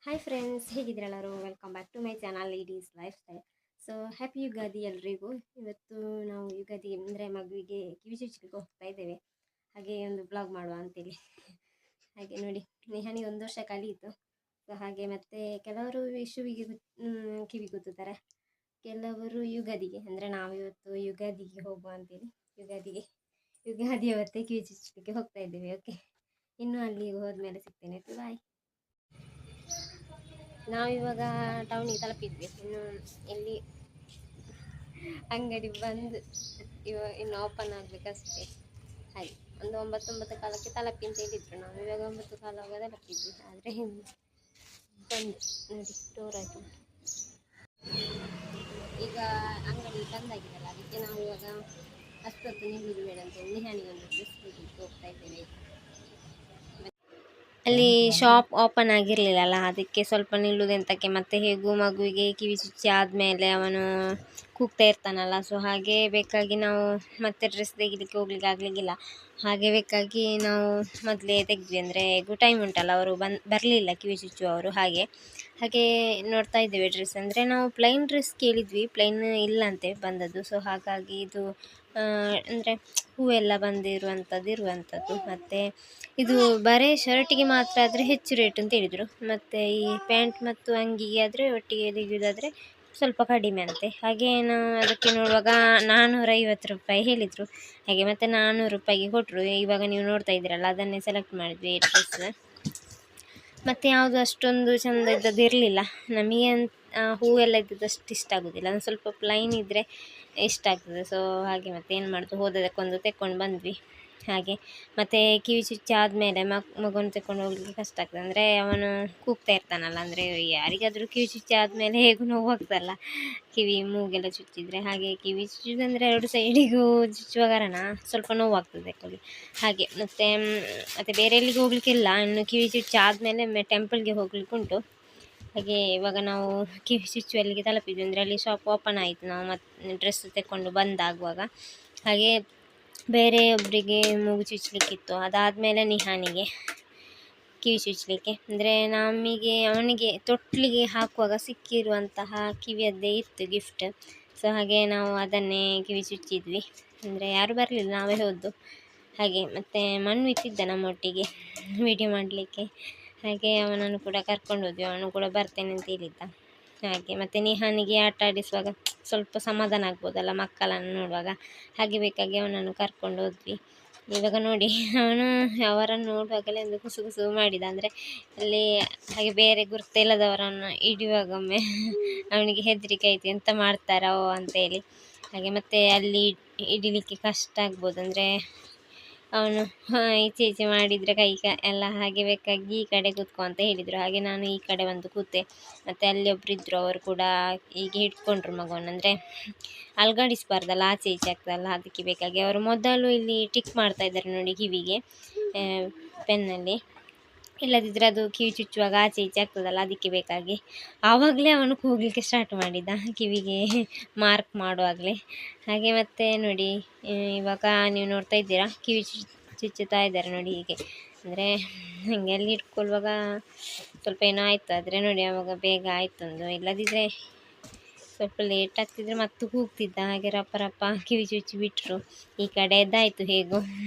Hi friends, ಹೇಗಿದ್ದೀರೆಲ್ಲರೂ? Welcome back to my channel ladies lifestyle. So happy Ugadi ಎಲ್ರಿಗೂ. ಇವತ್ತು ನಾವು ಯುಗಾದಿ ಅಂದರೆ ಮಗುವಿಗೆ ಕಿವಿ ಚುಚ್ಚಲಿಕ್ಕೆ ಹೋಗ್ತಾ ಇದ್ದೇವೆ. ಹಾಗೆ ಒಂದು ಬ್ಲಾಗ್ ಮಾಡುವ ಅಂತೇಳಿ. ಹಾಗೆ ನೋಡಿ, ನೇಹಾನಿ 1 ವರ್ಷ ಕಳೀತು. ಸೊ ಹಾಗೆ ಮತ್ತೆ ಕೆಲವರು ವಿಶುವಿಗೆ ಕಿವಿ ಗುತ್ತುತ್ತಾರೆ, ಕೆಲವರು ಯುಗಾದಿಗೆ. ಅಂದರೆ ನಾವು ಇವತ್ತು ಯುಗಾದಿಗೆ ಹೋಗುವ ಅಂತೇಳಿ ಯುಗಾದಿ ಅವತ್ತೇ ಕಿವಿ ಚುಚ್ಚಲಿಕ್ಕೆ ಹೋಗ್ತಾ ಇದ್ದೇವೆ. ಓಕೆ, ಇನ್ನು ಅಲ್ಲಿಗೆ ಹೋದ್ಮೇಲೆ ಸಿಗ್ತೇನೆ. ಬಾಯ್. ನಾವಿವಾಗ ಟೌನಿಗೆ ತಲುಪಿದ್ವಿ. ಇಲ್ಲಿ ಅಂಗಡಿ ಬಂದು ಇನ್ನು ಓಪನ್ ಆಗಬೇಕಷ್ಟೇ. ಹಾಗೆ ಒಂದು 9 ಕಾಲಕ್ಕೆ ತಲುಪಿ ಅಂತ ಹೇಳಿದ್ರು. ನಾವು ಇವಾಗ 9 ಕಾಲ ಆಗುವಾಗ ತಲುಪಿದ್ವಿ. ಆದರೆ ಬಂದು ನೋಡಿ ಡೋರ್ ಆಯಿತು. ಈಗ ಅಂಗಡಿ ಬಂದಾಗಿರಲ್ಲ, ಅದಕ್ಕೆ ನಾವು ಇವಾಗ ಅಷ್ಟೊತ್ತು ನಿಲ್ಲುದು ಬೇಡ ಅಂತ ನೇಹಾನಿಗೆ ಒಂದು ಡ್ರೆಸ್ ಹೋಗ್ತಾ ಇದ್ದೇವೆ. ಅಲ್ಲಿ ಶಾಪ್ ಓಪನ್ ಆಗಿರಲಿಲ್ಲಲ್ಲ, ಅದಕ್ಕೆ ಸ್ವಲ್ಪ ನಿಲ್ಲುವುದೆಂತಕ್ಕೆ. ಮತ್ತು ಹೇಗೂ ಮಗುವಿಗೆ ಕಿವಿ ಚುಚ್ಚಿ ಆದಮೇಲೆ ಅವನು ಕೂಗ್ತಾ ಇರ್ತಾನಲ್ಲ, ಸೊ ಹಾಗೆ ಬೇಕಾಗಿ ನಾವು ಮತ್ತೆ ಡ್ರೆಸ್ ತೆಗಿಲಿಕ್ಕೆ ಹೋಗ್ಲಿಕ್ಕೆ ಆಗಲಿಕ್ಕಿಲ್ಲ. ಹಾಗೆ ಬೇಕಾಗಿ ನಾವು ಮೊದಲೇ ತೆಗೆದ್ವಿ. ಅಂದರೆ ಹೇಗೂ ಟೈಮ್ ಉಂಟಲ್ಲ, ಅವರು ಬರಲಿಲ್ಲ ಕಿವಿ ಚುಚ್ಚುವವರು. ಹಾಗೆ ನೋಡ್ತಾ ಇದ್ದೇವೆ ಡ್ರೆಸ್. ಅಂದರೆ ನಾವು ಪ್ಲೈನ್ ಡ್ರೆಸ್ ಕೇಳಿದ್ವಿ, ಪ್ಲೈನ್ ಇಲ್ಲಂತೆ ಬಂದದ್ದು. ಸೊ ಹಾಗಾಗಿ ಇದು ಅಂದರೆ ಹೂವೆಲ್ಲ ಇರುವಂಥದ್ದು. ಮತ್ತು ಇದು ಬರೀ ಶರ್ಟಿಗೆ ಮಾತ್ರ ಆದರೆ ಹೆಚ್ಚು ರೇಟ್ ಅಂತ ಹೇಳಿದರು. ಮತ್ತು ಈ ಪ್ಯಾಂಟ್ ಮತ್ತು ಅಂಗಿಗೆ ಆದರೆ ಒಟ್ಟಿಗೆ ತೆಗೆಯೋದಾದರೆ ಸ್ವಲ್ಪ ಕಡಿಮೆ ಅಂತೆ. ಹಾಗೆ ನಾವು ಅದಕ್ಕೆ ನೋಡುವಾಗ 450 ರೂಪಾಯಿ ಹೇಳಿದರು. ಹಾಗೆ ಮತ್ತು 400 ರೂಪಾಯಿಗೆ ಕೊಟ್ಟರು. ಇವಾಗ ನೀವು ನೋಡ್ತಾ ಇದ್ದೀರಲ್ಲ, ಅದನ್ನೇ ಸೆಲೆಕ್ಟ್ ಮಾಡಿದ್ವಿ ಡ್ರೆಸ್. ಮತ್ತು ಯಾವುದು ಅಷ್ಟೊಂದು ಚೆಂದ ಇದ್ದದ್ದು ಇರಲಿಲ್ಲ ನಮಗೆ. ಹೂವೆಲ್ಲ ಇದ್ದದ್ದು ಅಷ್ಟು ಇಷ್ಟ ಆಗೋದಿಲ್ಲ, ಒಂದು ಸ್ವಲ್ಪ ಪ್ಲೈನ್ ಇದ್ದರೆ ಇಷ್ಟ ಆಗ್ತದೆ. ಸೊ ಹಾಗೆ ಮತ್ತೆ ಏನು ಮಾಡೋದು, ಹೋದದಕ್ಕೊಂದು ತೆಕ್ಕೊಂಡು ಬಂದ್ವಿ. ಹಾಗೆ ಮತ್ತು ಕಿವಿ ಚುಚ್ಚಿ ಆದಮೇಲೆ ಮಗುವನ್ನು ತೆಕ್ಕೊಂಡು ಹೋಗ್ಲಿಕ್ಕೆ ಕಷ್ಟ ಆಗ್ತದೆ. ಅಂದರೆ ಅವನು ಕೂಗ್ತಾ ಇರ್ತಾನಲ್ಲ. ಅಂದರೆ ಯಾರಿಗಾದರೂ ಕಿವಿ ಚುಚ್ಚಿ ಆದಮೇಲೆ ಹೇಗೂ ನೋವು ಆಗ್ತದಲ್ಲ, ಕಿವಿ ಮೂಗೆಲ್ಲ ಚುಚ್ಚಿದರೆ. ಹಾಗೆ ಕಿವಿ ಚುಚ್ಚೋದಂದರೆ 2 ಸೈಡಿಗೂ ಚುಚ್ಚುವ ಕಾರಣ ಸ್ವಲ್ಪ ನೋವಾಗ್ತದೆ ಕೊಡಿ. ಹಾಗೆ ಮತ್ತು ಬೇರೆ ಎಲ್ಲಿಗೆ ಹೋಗ್ಲಿಕ್ಕಿಲ್ಲ. ಇನ್ನು ಕಿವಿ ಚುಚ್ಚಿ ಆದಮೇಲೆ ಟೆಂಪಲ್ಗೆ ಹೋಗ್ಲಿಕ್ಕೆ ಉಂಟು. ಹಾಗೆ ಇವಾಗ ನಾವು ಕಿವಿ ಚುಚ್ಚುವಲ್ಲಿಗೆ ತಲುಪಿದ್ವಿ. ಅಂದರೆ ಅಲ್ಲಿ ಶಾಪ್ ಓಪನ್ ಆಯಿತು ನಾವು ಮತ್ತೆ ಡ್ರೆಸ್ ತೆಕ್ಕೊಂಡು ಬಂದಾಗುವಾಗ. ಹಾಗೆ ಬೇರೆ ಒಬ್ಬರಿಗೆ ಮೂಗು ಚುಚ್ಚಲಿಕ್ಕಿತ್ತು. ಅದಾದಮೇಲೆ ನಿಹಾನಿಗೆ ಕಿವಿ ಚುಚ್ಚಲಿಕ್ಕೆ. ಅಂದರೆ ಅವನಿಗೆ ತೊಟ್ಲಿಗೆ ಹಾಕುವಾಗ ಸಿಕ್ಕಿರುವಂತಹ ಕಿವಿಯದ್ದೇ ಇತ್ತು ಗಿಫ್ಟ್. ಸೊ ಹಾಗೆ ನಾವು ಅದನ್ನೇ ಕಿವಿ ಚುಚ್ಚಿದ್ವಿ. ಅಂದರೆ ಯಾರು ಬರಲಿಲ್ಲ, ನಾವೇ ಹೋದ್ದು. ಹಾಗೆ ಮತ್ತು ಮನ್ವಿತ್ ಇದ್ದ ನಮ್ಮೊಟ್ಟಿಗೆ ವಿಡಿಯೋ ಮಾಡಲಿಕ್ಕೆ. ಹಾಗೆ ಅವನನ್ನು ಕೂಡ ಕರ್ಕೊಂಡು ಹೋದ್ವಿ. ಅವನು ಕೂಡ ಬರ್ತೇನೆ ಅಂತ ಹೇಳಿದ್ದ. ಹಾಗೆ ಮತ್ತು ನಿಹಾನಿಗೆ ಆಟ ಆಡಿಸುವಾಗ ಸ್ವಲ್ಪ ಸಮಾಧಾನ ಆಗ್ಬೋದಲ್ಲ ಮಕ್ಕಳನ್ನು ನೋಡುವಾಗ. ಹಾಗೆ ಬೇಕಾಗಿ ಅವನನ್ನು ಕರ್ಕೊಂಡು ಹೋದ್ವಿ. ಇವಾಗ ನೋಡಿ, ಅವನು ಅವರನ್ನು ನೋಡುವಾಗಲೇ ಒಂದು ಕುಸು ಮಾಡಿದ. ಅಂದರೆ ಅಲ್ಲಿ ಹಾಗೆ ಬೇರೆ ಗುರುತಿಲ್ಲದವರನ್ನು ಹಿಡಿಯುವಾಗೊಮ್ಮೆ ಅವನಿಗೆ ಹೆದರಿಕೆ ಆಯಿತು, ಎಂತ ಮಾಡ್ತಾರೋ ಅಂತೇಳಿ. ಹಾಗೆ ಮತ್ತು ಅಲ್ಲಿ ಹಿಡಿಲಿಕ್ಕೆ ಕಷ್ಟ ಆಗ್ಬೋದು. ಅಂದರೆ ಅವನು ಈಚೆ ಮಾಡಿದರೆ ಕೈ ಎಲ್ಲ. ಹಾಗೆ ಬೇಕಾಗಿ ಈ ಕಡೆ ಕೂತ್ಕೊ ಅಂತ ಹೇಳಿದರು. ಹಾಗೆ ನಾನು ಈ ಕಡೆ ಬಂದು ಕೂತೆ. ಮತ್ತು ಅಲ್ಲಿ ಒಬ್ಬರಿದ್ದರು, ಅವರು ಕೂಡ ಹೀಗೆ ಹಿಡ್ಕೊಂಡ್ರು ಮಗುವನ್ನು. ಅಂದರೆ ಅಲ್ಗಾಡಿಸಬಾರ್ದಲ್ಲ, ಆಚೆ ಈಚೆ ಆಗ್ತದಲ್ಲ, ಅದಕ್ಕೆ ಬೇಕಾಗಿ. ಅವರು ಮೊದಲು ಇಲ್ಲಿ ಟಿಕ್ ಮಾಡ್ತಾ ಇದ್ದಾರೆ ನೋಡಿ ಕಿವಿಗೆ ಪೆನ್ನಲ್ಲಿ. ಇಲ್ಲದಿದ್ದರೆ ಅದು ಕಿವಿ ಚುಚ್ಚುವಾಗ ಆಚೆ ಈಚೆ ಆಗ್ತದಲ್ಲ, ಅದಕ್ಕೆ ಬೇಕಾಗಿ. ಆವಾಗಲೇ ಅವನು ಕೂಗಲಿಕ್ಕೆ ಸ್ಟಾರ್ಟ್ ಮಾಡಿದ ಕಿವಿಗೆ ಮಾರ್ಕ್ ಮಾಡುವಾಗಲೇ. ಹಾಗೆ ಮತ್ತೆ ನೋಡಿ, ಇವಾಗ ನೀವು ನೋಡ್ತಾ ಇದ್ದೀರಾ ಕಿವಿ ಚುಚ್ಚುತ್ತಾ ಇದ್ದಾರೆ ನೋಡಿ ಹೀಗೆ. ಅಂದರೆ ಹಾಗೆ ಅಲ್ಲಿ ಇಟ್ಕೊಳ್ಳುವಾಗ ಸ್ವಲ್ಪ ಏನೋ ಆಯಿತು. ಆದರೆ ನೋಡಿ ಆವಾಗ ಬೇಗ ಆಯ್ತೊಂದು. ಇಲ್ಲದಿದ್ದರೆ ಸ್ವಲ್ಪ ಲೇಟ್ ಆಗ್ತಿದ್ರೆ ಮತ್ತು ಕೂಗ್ತಿದ್ದ. ಹಾಗೆ ರಪ್ಪ ಕಿವಿ ಚುಚ್ಚಿ ಬಿಟ್ಟರು. ಈ ಕಡೆಯದ್ದಾಯಿತು ಹೇಗೋ,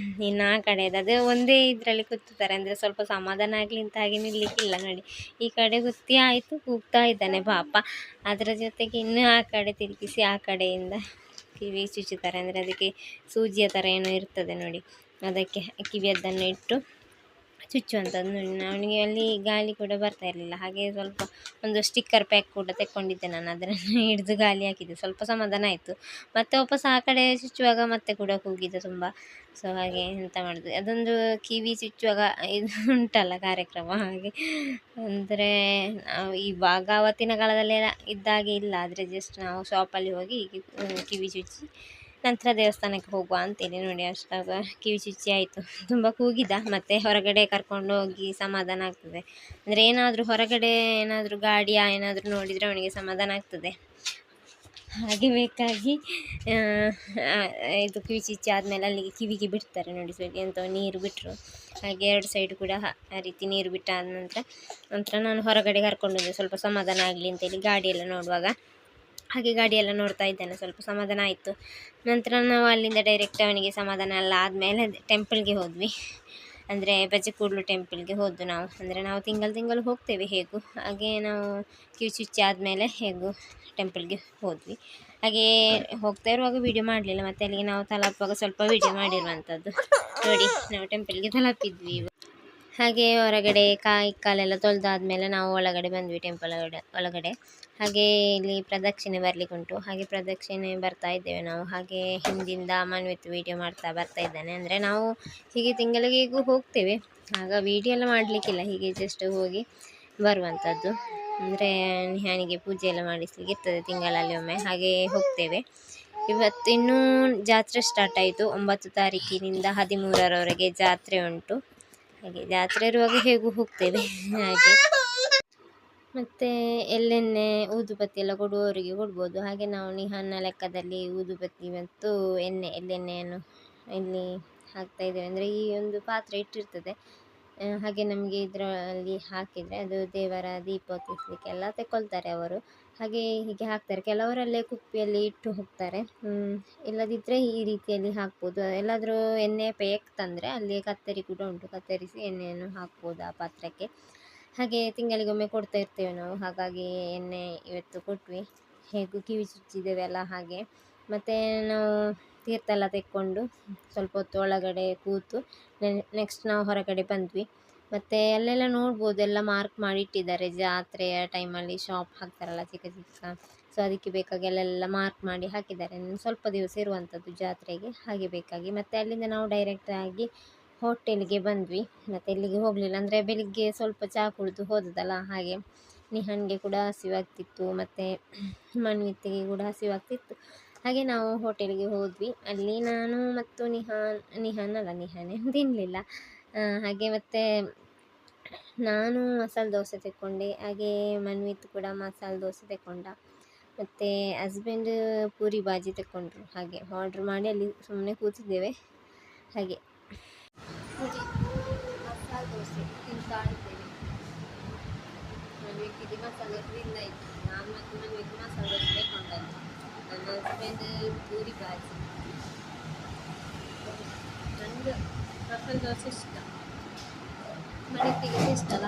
ಇನ್ನು ಆ ಕಡೆಯದ್ದು ಅದೇ ಒಂದೇ ಇದರಲ್ಲಿ ಕೂಗ್ತಾರೆ. ಅಂದರೆ ಸ್ವಲ್ಪ ಸಮಾಧಾನ ಆಗಲಿ ಅಂತ ಹಾಗೆ ನಿಲ್ಲಕ್ಕಿಲ್ಲ ನೋಡಿ. ಈ ಕಡೆ ಗುತ್ತಿ ಆಯಿತು, ಕೂಗ್ತಾ ಇದ್ದಾನೆ ಪಾಪ. ಅದರ ಜೊತೆಗೆ ಇನ್ನೂ ಆ ಕಡೆ ತಿರುಗಿಸಿ ಆ ಕಡೆಯಿಂದ ಕಿವಿ ಚುಚ್ಚುತ್ತಾರೆ. ಅಂದರೆ ಅದಕ್ಕೆ ಸೂಜಿಯ ಥರ ಏನೋ ಇರ್ತದೆ ನೋಡಿ, ಅದಕ್ಕೆ ಕಿವಿಯದ್ದನ್ನು ಇಟ್ಟು ಚುಚ್ಚುವಂಥದ್ದು ನೋಡಿ. ಅವನಿಗೆ ಅಲ್ಲಿ ಗಾಳಿ ಕೂಡ ಬರ್ತಾ ಇರಲಿಲ್ಲ. ಹಾಗೆ ಸ್ವಲ್ಪ ಒಂದು ಸ್ಟಿಕ್ಕರ್ ಪ್ಯಾಕ್ ಕೂಡ ತೆಕ್ಕೊಂಡಿದ್ದೆ ನಾನು, ಅದನ್ನು ಹಿಡಿದು ಗಾಳಿ ಹಾಕಿದ್ದೆ. ಸ್ವಲ್ಪ ಸಮಾಧಾನ ಆಯಿತು. ಮತ್ತು ವಾಪಸ್ ಆ ಕಡೆ ಚುಚ್ಚುವಾಗ ಮತ್ತೆ ಕೂಡ ಕೂಗಿದ್ದ ತುಂಬ. ಸೊ ಹಾಗೆ ಎಂತ ಮಾಡೋದು, ಅದೊಂದು ಕಿವಿ ಚುಚ್ಚುವಾಗ ಇದು ಉಂಟಲ್ಲ ಕಾರ್ಯಕ್ರಮ ಹಾಗೆ. ಅಂದರೆ ನಾವು ಇವಾಗ ಆವತ್ತಿನ ಕಾಲದಲ್ಲೆಲ್ಲ ಇದ್ದಾಗೆ ಇಲ್ಲ. ಆದರೆ ಜಸ್ಟ್ ನಾವು ಶಾಪಲ್ಲಿ ಹೋಗಿ ಕಿವಿ ಚುಚ್ಚಿ ನಂತರ ದೇವಸ್ಥಾನಕ್ಕೆ ಹೋಗುವ ಅಂತೇಳಿ ನೋಡಿ. ಅಷ್ಟಾಗ ಕಿವಿ ಚುಚ್ಚಿ ಆಯಿತು. ತುಂಬ ಕೂಗಿದ. ಮತ್ತು ಹೊರಗಡೆ ಕರ್ಕೊಂಡು ಹೋಗಿ ಸಮಾಧಾನ ಆಗ್ತದೆ. ಅಂದರೆ ಏನಾದರೂ ಹೊರಗಡೆ ಏನಾದರೂ ಗಾಡಿಯ ಏನಾದರೂ ನೋಡಿದರೆ ಅವನಿಗೆ ಸಮಾಧಾನ ಆಗ್ತದೆ. ಹಾಗೆ ಬೇಕಾಗಿ ಆ, ಇದು ಕಿವಿ ಚುಚ್ಚಿ ಆದಮೇಲೆ ಅಲ್ಲಿಗೆ ಕಿವಿಗೆ ಬಿಡ್ತಾರೆ ನೋಡಿ. ಸೊ ಎಂತ ನೀರು ಬಿಟ್ಟರು, ಹಾಗೆ ಎರಡು ಸೈಡ್ ಕೂಡ ಆ ರೀತಿ ನೀರು ಬಿಟ್ಟ ಆದ ನಂತರ ನಾನು ಹೊರಗಡೆ ಕರ್ಕೊಂಡೋದೆ ಸ್ವಲ್ಪ ಸಮಾಧಾನ ಆಗಲಿ ಅಂತೇಳಿ ಗಾಡಿಯೆಲ್ಲ ನೋಡುವಾಗ. ಹಾಗೆ ಗಾಡಿಯೆಲ್ಲ ನೋಡ್ತಾ ಇದ್ದಾನೆ, ಸ್ವಲ್ಪ ಸಮಾಧಾನ ಆಯಿತು. ನಂತರ ನಾವು ಅಲ್ಲಿಂದ ಡೈರೆಕ್ಟ್ ಅವನಿಗೆ ಸಮಾಧಾನ ಎಲ್ಲ ಆದಮೇಲೆ ಟೆಂಪಲ್ಗೆ ಹೋದ್ವಿ. ಅಂದರೆ ಬಜ್ಜಿಕೂಡ್ಲು ಟೆಂಪಲ್ಗೆ ಹೋದ್ದು ನಾವು. ಅಂದರೆ ನಾವು ತಿಂಗಳು ಹೋಗ್ತೇವೆ ಹೇಗೂ, ಹಾಗೆ ನಾವು ಕಿವಿ ಚುಚ್ಚಿ ಆದಮೇಲೆ ಹೇಗೂ ಟೆಂಪಲ್ಗೆ ಹೋದ್ವಿ. ಹಾಗೆ ಹೋಗ್ತಾ ಇರುವಾಗ ವೀಡಿಯೋ ಮಾಡಲಿಲ್ಲ, ಮತ್ತು ಅಲ್ಲಿಗೆ ನಾವು ತಲುಪುವಾಗ ಸ್ವಲ್ಪ ವೀಡಿಯೋ ಮಾಡಿರುವಂಥದ್ದು ನೋಡಿ. ನಾವು ಟೆಂಪಲ್ಗೆ ತಲುಪಿದ್ವಿ. ಹಾಗೆ ಹೊರಗಡೆ ಕಾಲೆಲ್ಲ ತೊಳೆದಾದ್ಮೇಲೆ ನಾವು ಒಳಗಡೆ ಬಂದ್ವಿ, ಟೆಂಪಲ್ ಒಳಗಡೆ. ಹಾಗೆ ಇಲ್ಲಿ ಪ್ರದಕ್ಷಿಣೆ ಬರಲಿಕ್ಕೆ ಉಂಟು, ಹಾಗೆ ಪ್ರದಕ್ಷಿಣೆ ಬರ್ತಾ ಇದ್ದೇವೆ ನಾವು. ಹಾಗೆ ಹಿಂದಿಂದ ಮನ್ವಿತ್ ವೀಡಿಯೋ ಮಾಡ್ತಾ ಬರ್ತಾ ಇದ್ದಾನೆ. ಅಂದರೆ ನಾವು ಹೀಗೆ ತಿಂಗಳಿಗೆ ಹೇಗೂ ಹೋಗ್ತೇವೆ, ಆಗ ವೀಡಿಯೋ ಎಲ್ಲ ಮಾಡಲಿಕ್ಕಿಲ್ಲ, ಹೀಗೆ ಜಸ್ಟ್ ಹೋಗಿ ಬರುವಂಥದ್ದು. ಅಂದರೆ ನಿಹಾನಿಗೆ ಪೂಜೆ ಎಲ್ಲ ಮಾಡಿಸ್ಲಿಕ್ಕೆ ಇರ್ತದೆ ತಿಂಗಳಲ್ಲಿ ಒಮ್ಮೆ, ಹಾಗೆ ಹೋಗ್ತೇವೆ. ಇವತ್ತು ಇನ್ನೂ ಜಾತ್ರೆ ಸ್ಟಾರ್ಟ್ ಆಯಿತು, 9 ತಾರೀಕಿನಿಂದ 13ರವರೆಗೆ ಜಾತ್ರೆ ಉಂಟು. ಹಾಗೆ ಜಾತ್ರೆ ಇರುವಾಗ ಹೇಗೂ ಹೋಗ್ತೇವೆ. ಹಾಗೆ ಮತ್ತು ಎಳ್ಳೆಣ್ಣೆ ಊದುಬತ್ತಿ ಎಲ್ಲ ಕೊಡುವವರಿಗೆ ಕೊಡ್ಬೋದು. ಹಾಗೆ ನಾವು ನಿಹಾನ್ನ ಲೆಕ್ಕದಲ್ಲಿ ಊದುಬತ್ತಿ ಮತ್ತು ಎಳ್ಳೆಣ್ಣೆಯನ್ನು ಇಲ್ಲಿ ಹಾಕ್ತಾಯಿದ್ದೇವೆ. ಅಂದರೆ ಈ ಒಂದು ಪಾತ್ರೆ ಇಟ್ಟಿರ್ತದೆ, ಹಾಗೆ ನಮಗೆ ಇದರಲ್ಲಿ ಹಾಕಿದರೆ ಅದು ದೇವರ ದೀಪ ಹೊತ್ತಿಸ್ಲಿಕ್ಕೆಲ್ಲ ತೆಕ್ಕೊಳ್ತಾರೆ ಅವರು. ಹಾಗೆ ಹೀಗೆ ಹಾಕ್ತಾರೆ, ಕೆಲವರಲ್ಲೇ ಕುಪ್ಪಿಯಲ್ಲಿ ಇಟ್ಟು ಹೋಗ್ತಾರೆ, ಇಲ್ಲದಿದ್ದರೆ ಈ ರೀತಿಯಲ್ಲಿ ಹಾಕ್ಬೋದು. ಎಲ್ಲಾದರೂ ಎಣ್ಣೆ ಪೇಕ್ ತಂದರೆ ಅಲ್ಲಿ ಕತ್ತರಿ ಕೂಡ ಉಂಟು, ಕತ್ತರಿಸಿ ಎಣ್ಣೆಯನ್ನು ಹಾಕ್ಬೋದು ಆ ಪಾತ್ರಕ್ಕೆ. ಹಾಗೆ ತಿಂಗಳಿಗೊಮ್ಮೆ ಕೊಡ್ತಾ ಇರ್ತೇವೆ ನಾವು, ಹಾಗಾಗಿ ಎಣ್ಣೆ ಇವತ್ತು ಕೊಟ್ವಿ. ಹೇಗೂ ಕಿವಿ ಚುಚ್ಚಿದ್ದೇವೆ ಅಲ್ಲ ಹಾಗೆ. ಮತ್ತು ನಾವು ತೀರ್ಥ ಎಲ್ಲ ತೆಕ್ಕೊಂಡು ಸ್ವಲ್ಪ ಹೊತ್ತು ಒಳಗಡೆ ಕೂತು ನೆಕ್ಸ್ಟ್ ನಾವು ಹೊರಗಡೆ ಬಂದ್ವಿ. ಮತ್ತು ಅಲ್ಲೆಲ್ಲ ನೋಡ್ಬೋದು, ಎಲ್ಲ ಮಾರ್ಕ್ ಮಾಡಿ ಇಟ್ಟಿದ್ದಾರೆ. ಜಾತ್ರೆಯ ಟೈಮಲ್ಲಿ ಶಾಪ್ ಹಾಕ್ತಾರಲ್ಲ ಚಿಕ್ಕ ಚಿಕ್ಕ, ಸೊ ಅದಕ್ಕೆ ಬೇಕಾಗಿ ಅಲ್ಲೆಲ್ಲ ಮಾರ್ಕ್ ಮಾಡಿ ಹಾಕಿದ್ದಾರೆ. ಸ್ವಲ್ಪ ದಿವಸ ಇರುವಂಥದ್ದು ಜಾತ್ರೆಗೆ, ಹಾಗೆ ಬೇಕಾಗಿ. ಮತ್ತು ಅಲ್ಲಿಂದ ನಾವು ಡೈರೆಕ್ಟಾಗಿ ಹೋಟೆಲ್ಗೆ ಬಂದ್ವಿ. ಮತ್ತು ಎಲ್ಲಿಗೆ ಹೋಗಲಿಲ್ಲ, ಅಂದರೆ ಬೆಳಿಗ್ಗೆ ಸ್ವಲ್ಪ ಚಹಾ ಕುಡಿದು ಹೋದದಲ್ಲ, ಹಾಗೆ ನಿಹಾನ್ಗೆ ಕೂಡ ಹಸಿವಾಗ್ತಿತ್ತು, ಮತ್ತು ಮನ್ವಿತ್ತಿಗೆ ಕೂಡ ಹಸಿವಾಗ್ತಿತ್ತು. ಹಾಗೆ ನಾವು ಹೋಟೆಲ್ಗೆ ಹೋದ್ವಿ. ಅಲ್ಲಿ ನಾನು ಮತ್ತು ನಿಹಾನೇ ತಿನ್ನಲಿಲ್ಲ. ಹಾಗೆ ಮತ್ತು ನಾನು ಮಸಾಲೆ ದೋಸೆ ತೆಕ್ಕೊಂಡೆ, ಹಾಗೆ ಮನ್ವಿತ್ ಕೂಡ ಮಸಾಲೆ ದೋಸೆ ತೆಕ್ಕೊಂಡ, ಮತ್ತು ಹಸ್ಬೆಂಡ್ ಪೂರಿ ಬಾಜಿ ತೆಕ್ಕೊಂಡ್ರು. ಹಾಗೆ ಆರ್ಡ್ರ್ ಮಾಡಿ ಅಲ್ಲಿ ಸುಮ್ಮನೆ ಕೂತಿದ್ದೇವೆ. ಹಾಗೆ ಮಸಾಲೆ ದೋಸೆ ತಿಂತಾ ಇದ್ದೇವೆ. ಮನ್ವಿತ್ತಿಗೆ ಮಸಾಲೆ ದೋಸೆ ತಿಂದಾಯಿತು, ನಾನು ಮತ್ತು ಮನ್ವಿತ್ ಮಸಾಲೆ ದೋಸೆ ತೆಕ್ಕೊಂಡದ್ದು. ನನ್ನ ಹಸ್ಬೆಂಡ್ ಪೂರಿ ಬಾಜಿ. ನನಗೆ ಮಸಾಲೆ ದೋಸೆ ಇಷ್ಟ, ಮನ್ವಿತ್ತಿಗೆ ಇಷ್ಟ ಅಲ್ಲ.